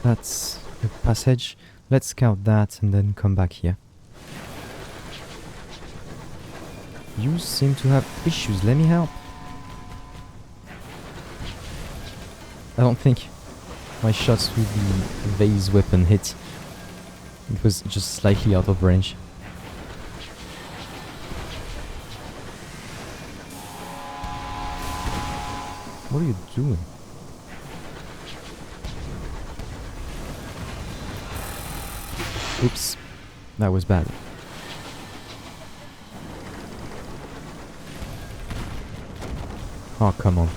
That's a passage. Let's scout that and then come back here. You seem to have issues. Let me help. I don't think my shots with the vase weapon hit. It was just slightly out of range. What are you doing? Oops. That was bad. Oh, come on.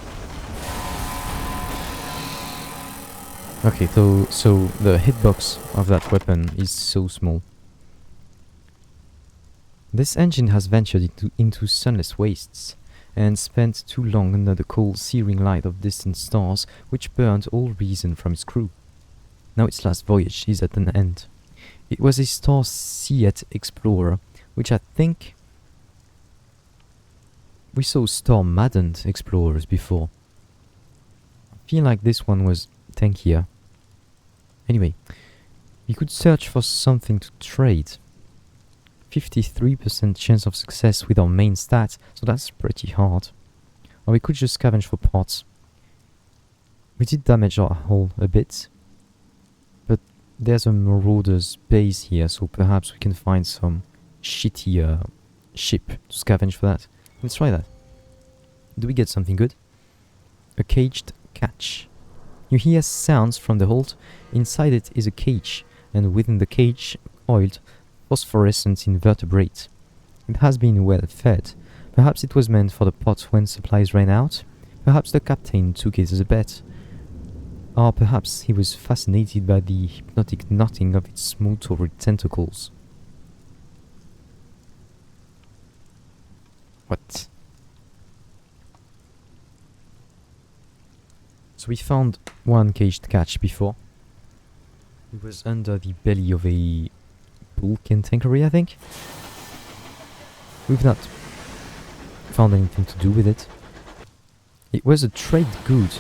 Okay, so the hitbox of that weapon is so small. This engine has ventured into sunless wastes, and spent too long under the cold, searing light of distant stars, which burned all reason from its crew. Now its last voyage is at an end. It was a star-seat explorer, which I think we saw star-maddened explorers before. I feel like this one was tankier. Anyway, we could search for something to trade. 53% chance of success with our main stat, so that's pretty hard. Or we could just scavenge for parts. We did damage our hull a bit, but there's a marauder's base here, so perhaps we can find some shitty ship to scavenge for that. Let's try that. Do we get something good? A caged catch. You hear sounds from the hold. Inside it is a cage, and within the cage, coiled phosphorescent invertebrate. It has been well fed. Perhaps it was meant for the pot when supplies ran out. Perhaps the captain took it as a bet. Or perhaps he was fascinated by the hypnotic knotting of its smooth-toed tentacles. What? So we found one caged catch before. It was under the belly of a bulk tankery, I think. We've not found anything to do with it. It was a trade good,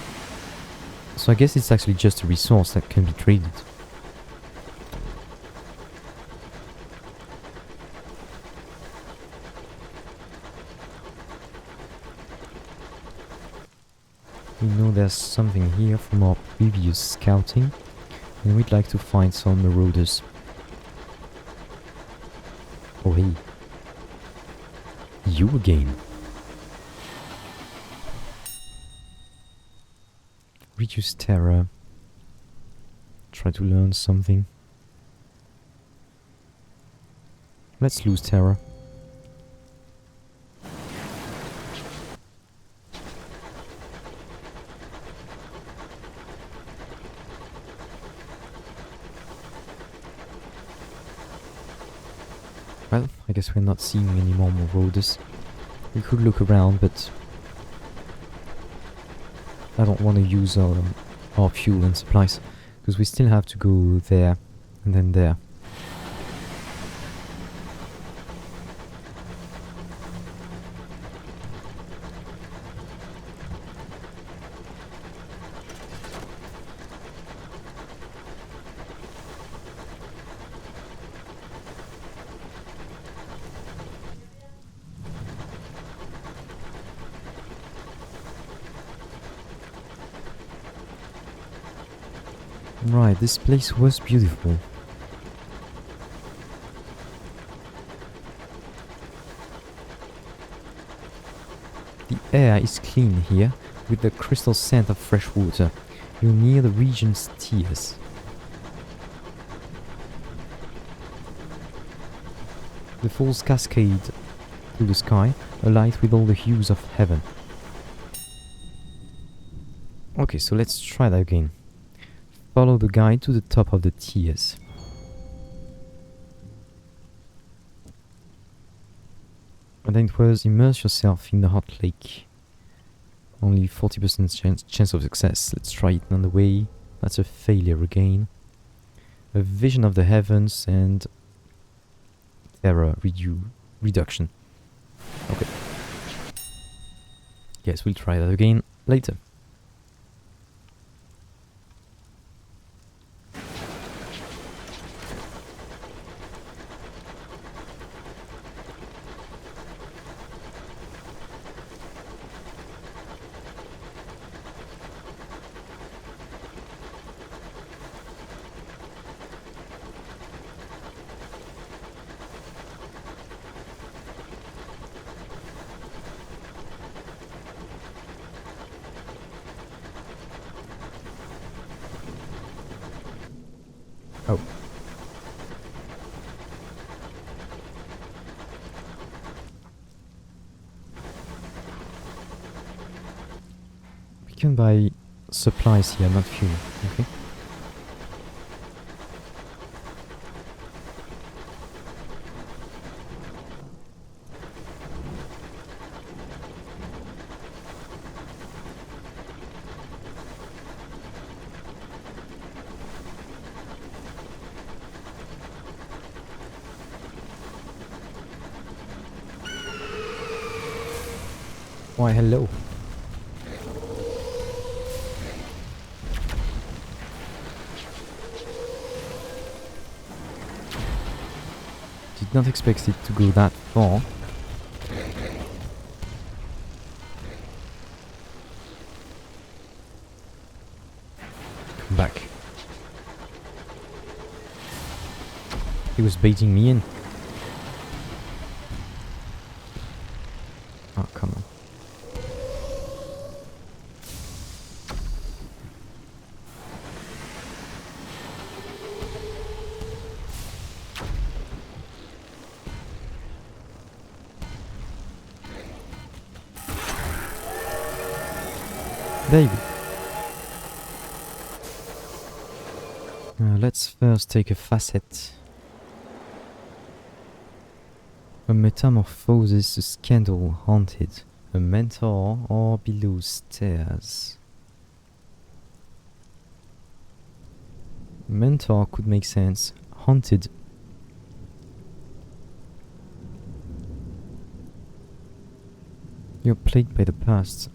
so I guess it's actually just a resource that can be traded. We know there's something here from our previous scouting, and we'd like to find some marauders. Oh hey. You again. Reduce terror. Try to learn something. Let's lose terror. Well, I guess we're not seeing any more marauders. We could look around, but I don't want to use our fuel and supplies, because we still have to go there and then there. Right, this place was beautiful. The air is clean here, with the crystal scent of fresh water. You're near the region's tears. The falls cascade through the sky, alight with all the hues of heaven. Okay, so let's try that again. Follow the guide to the top of the tiers. And then it was immerse yourself in the hot lake. Only 40% chance of success. Let's try it on the way. That's a failure again. A vision of the heavens and terror reduction. Okay. Yes, we'll try that again later. Oh. We can buy supplies here, not fuel. Okay. Why, hello. Did not expect it to go that far. Come back. He was baiting me in. Oh, come on. There you go. Let's first take a facet. A metamorphosis, a scandal haunted, a mentor or below stairs. Mentor could make sense. Haunted. You're plagued by the past.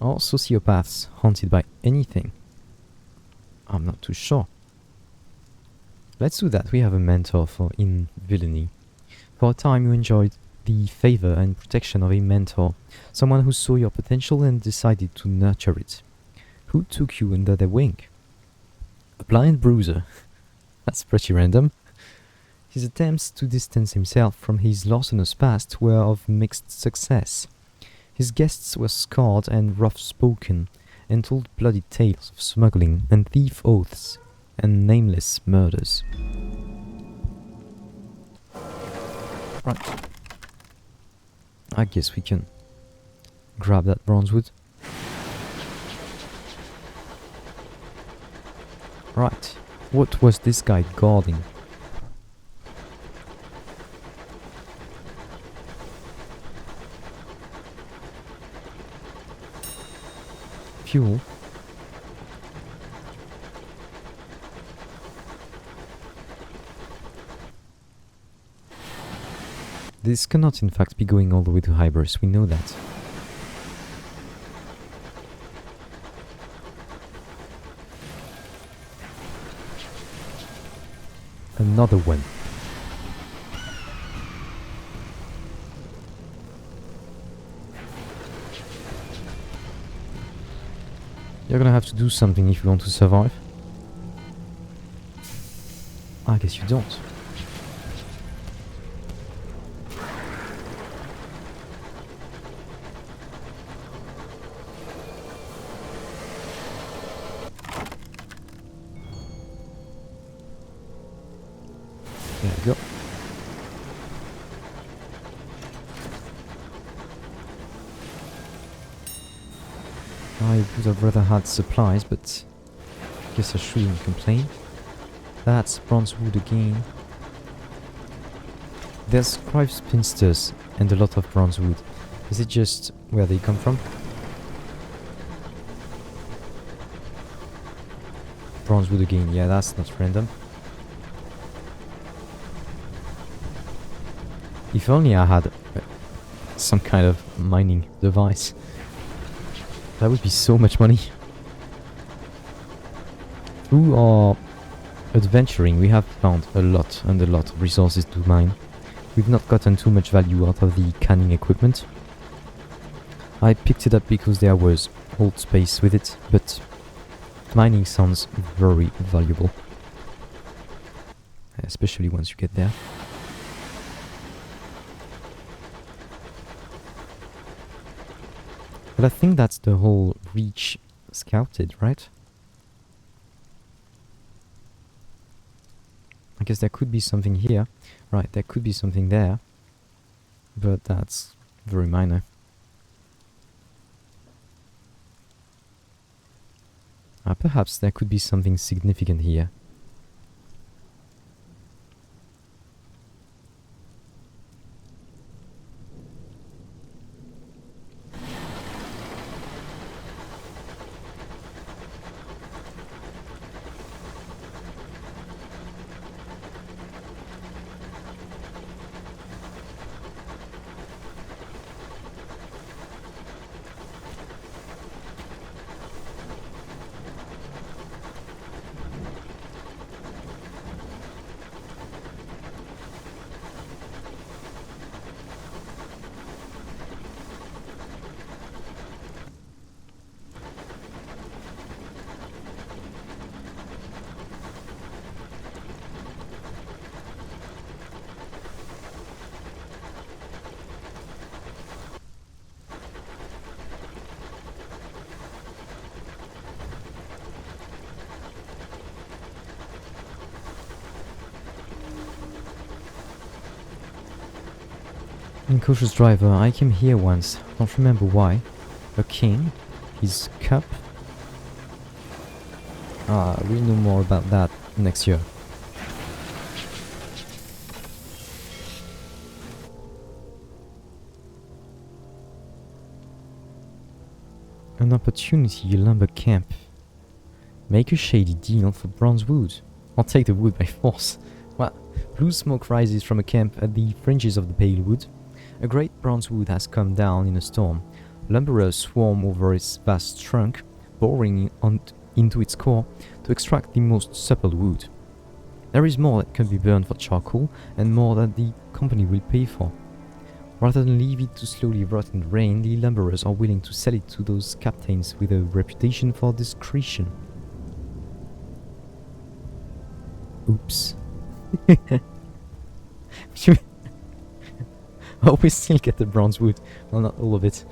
Or sociopaths haunted by anything. I'm not too sure. Let's do that. We have a mentor for in villainy. For a time you enjoyed the favor and protection of a mentor, someone who saw your potential and decided to nurture it. Who took you under their wing? A blind bruiser. That's pretty random. His attempts to distance himself from his larcenous past were of mixed success. His guests were scarred and rough-spoken, and told bloody tales of smuggling and thief oaths, and nameless murders. Right. I guess we can grab that bronzewood. Right. What was this guy guarding? Fuel. This cannot in fact be going all the way to Hybris, we know that. Another one. You're gonna have to do something if you want to survive. I guess you don't. There we go. I would have rather had supplies, but I guess I shouldn't complain. That's bronzewood again. There's Scrive-Spinsters and a lot of bronzewood. Is it just where they come from? Bronzewood again, yeah, that's not random. If only I had some kind of mining device. That would be so much money. Through our adventuring, we have found a lot of resources to mine. We've not gotten too much value out of the canning equipment. I picked it up because there was old space with it, but mining sounds very valuable. Especially once you get there. But I think that's the whole reach scouted, right? I guess there could be something here. Right, there could be something there. But that's very minor. Perhaps there could be something significant here. Incautious driver, I came here once, don't remember why. A king, his cup. We'll know more about that next year. An opportunity lumber camp. Make a shady deal for bronze wood. Or take the wood by force. Well, blue smoke rises from a camp at the fringes of the pale wood. A great bronze wood has come down in a storm. Lumberers swarm over its vast trunk, boring into its core to extract the most supple wood. There is more that can be burned for charcoal, and more that the company will pay for. Rather than leave it to slowly rot in the rain, the lumberers are willing to sell it to those captains with a reputation for discretion. Oops. Oh, we still get the bronze wood. Well, not all of it.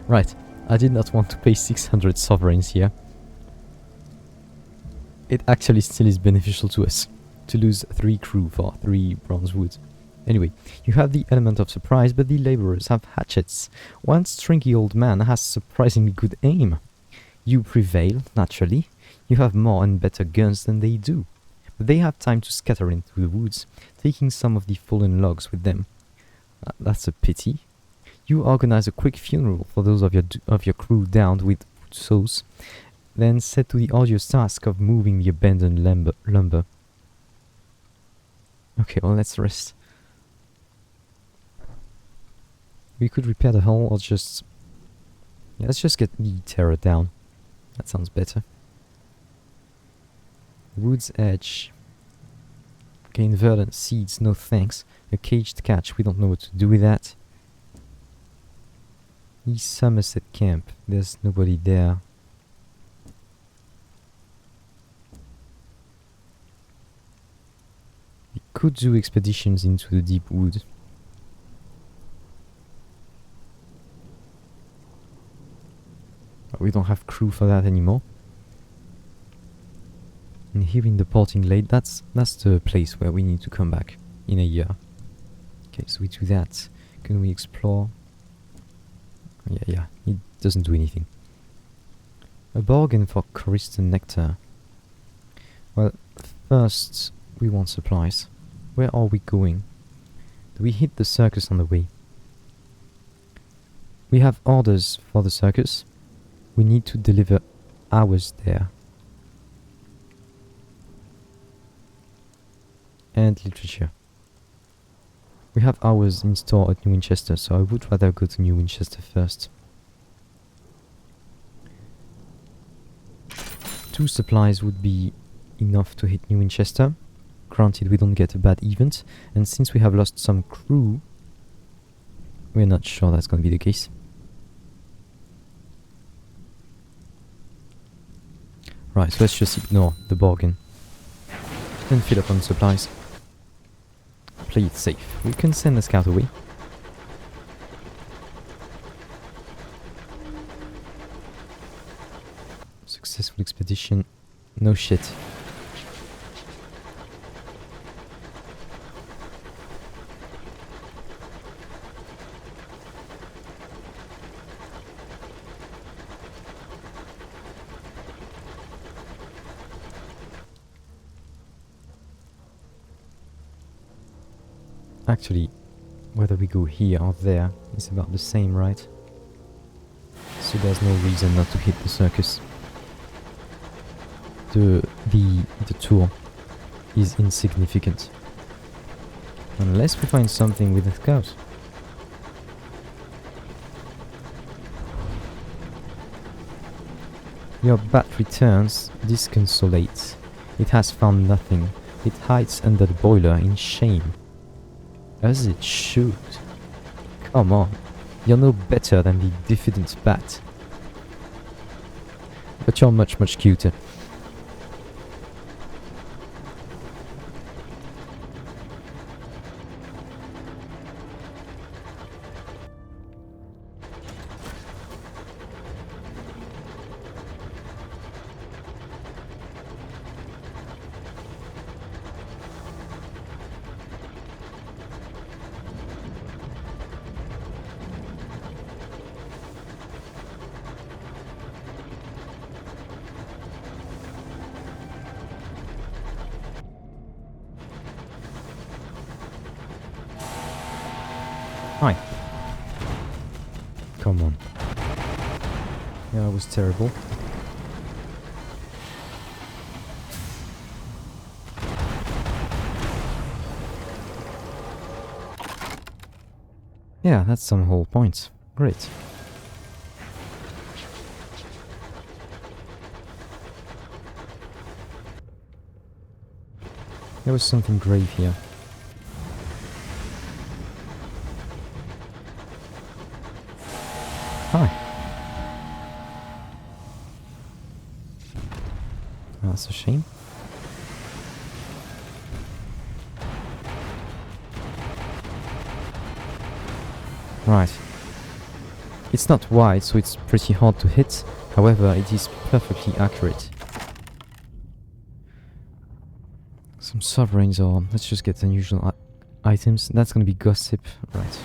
Right, I did not want to pay 600 sovereigns here. It actually still is beneficial to us to lose 3 crew for 3 bronze wood. Anyway, you have the element of surprise, but the laborers have hatchets. One stringy old man has surprisingly good aim. You prevail, naturally. You have more and better guns than they do. But they have time to scatter into the woods, taking some of the fallen logs with them. That's a pity. You organize a quick funeral for those of your crew downed with wood saws, then set to the arduous task of moving the abandoned lumber. Okay, well, let's rest. We could repair the hull or just... Yeah, let's just get the terror down. That sounds better. Wood's edge. Okay, verdant seeds, no thanks. A caged catch, we don't know what to do with that. East Somerset camp, there's nobody there. We could do expeditions into the deep wood. But we don't have crew for that anymore. And here in the porting lake, that's the place where we need to come back in a year. Okay, so we do that. Can we explore? Yeah, it doesn't do anything. A bargain for Coriston nectar. Well, first we want supplies. Where are we going? Do we hit the circus on the way? We have orders for the circus. We need to deliver ours there. And literature. We have ours in store at New Winchester, so I would rather go to New Winchester first. 2 supplies would be enough to hit New Winchester. Granted, we don't get a bad event, and since we have lost some crew, we're not sure that's going to be the case. Right, so let's just ignore the bargain and fill up on supplies. Play it safe. We can send a scout away. successful expedition. No shit. Actually, whether we go here or there is about the same, right? So there's no reason not to hit the circus. The tour is insignificant. Unless we find something with the scout. Your bat returns disconsolate. It has found nothing. It hides under the boiler in shame. As it should. Come on. You're no better than the diffident bat. But you're much, much cuter. Hi. Come on. Yeah, that was terrible. Yeah, that's some whole points. Great. There was something grave here. Hi. Oh, that's a shame. Right. It's not wide, so it's pretty hard to hit. However, it is perfectly accurate. Some sovereigns, or let's just get unusual items. That's gonna be gossip. Right.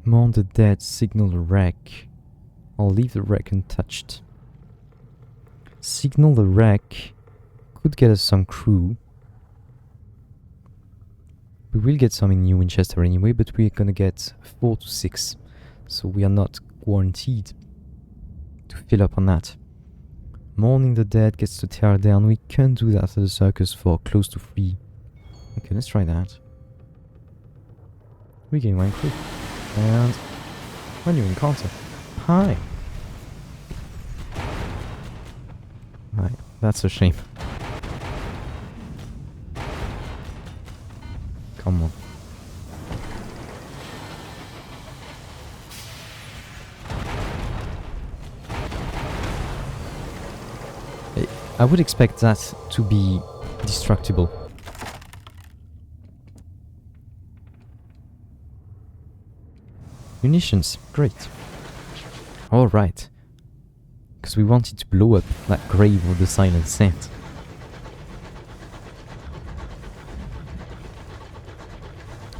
Mourn the dead, signal the wreck. I'll leave the wreck untouched. Signal the wreck could get us some crew. We will get some in New Winchester anyway, but we're gonna get 4 to 6. So we are not guaranteed to fill up on that. Mourning the dead gets to tear down. We can do that at the circus for close to 3. Okay, let's try that. We gain 1 crew. And when you encounter. Hi! Right, that's a shame. Come on. I would expect that to be destructible. Munitions, great. Alright. Because we wanted to blow up that grave of the Silent Saint.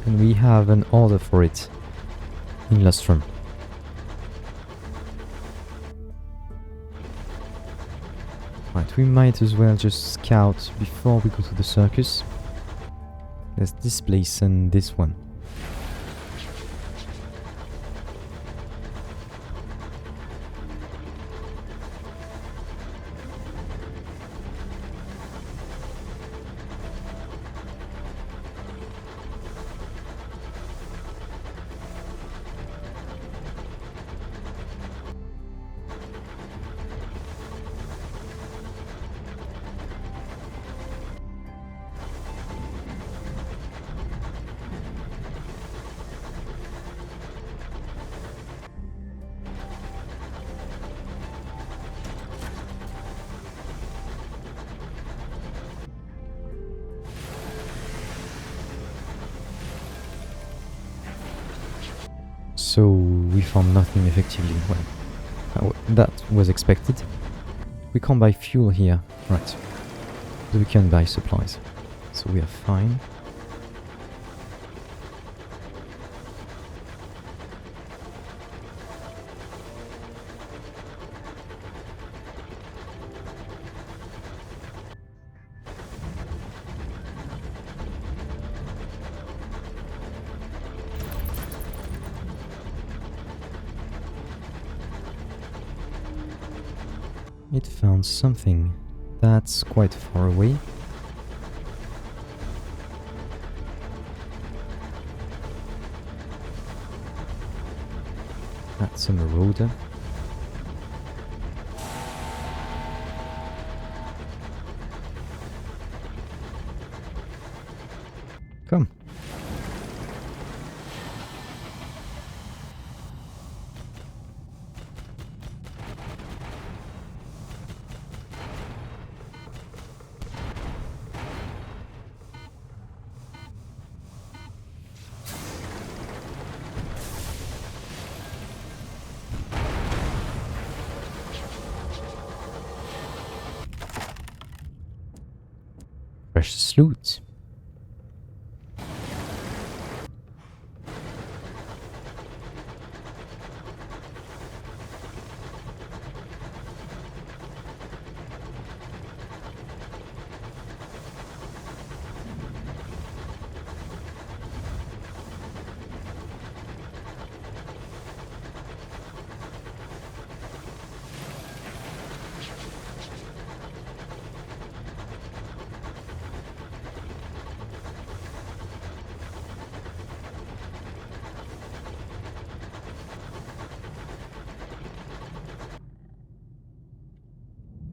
And we have an order for it in Lustrum. Right, we might as well just scout before we go to the circus. There's this place and this one. So we found nothing effectively. Well, that was expected. We can't buy fuel here, right? But we can buy supplies, so we are fine. It found something that's quite far away. That's a marauder. Come. Precious loot.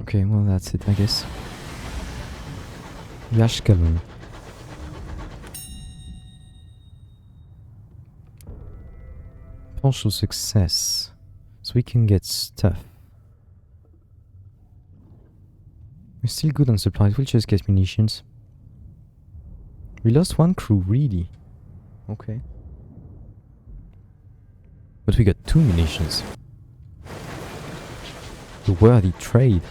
Okay, well that's it, I guess. Yashkalun. Partial success. So we can get stuff. We're still good on supplies, we'll just get munitions. We lost one crew, really? Okay. But we got 2 munitions. The worthy trade.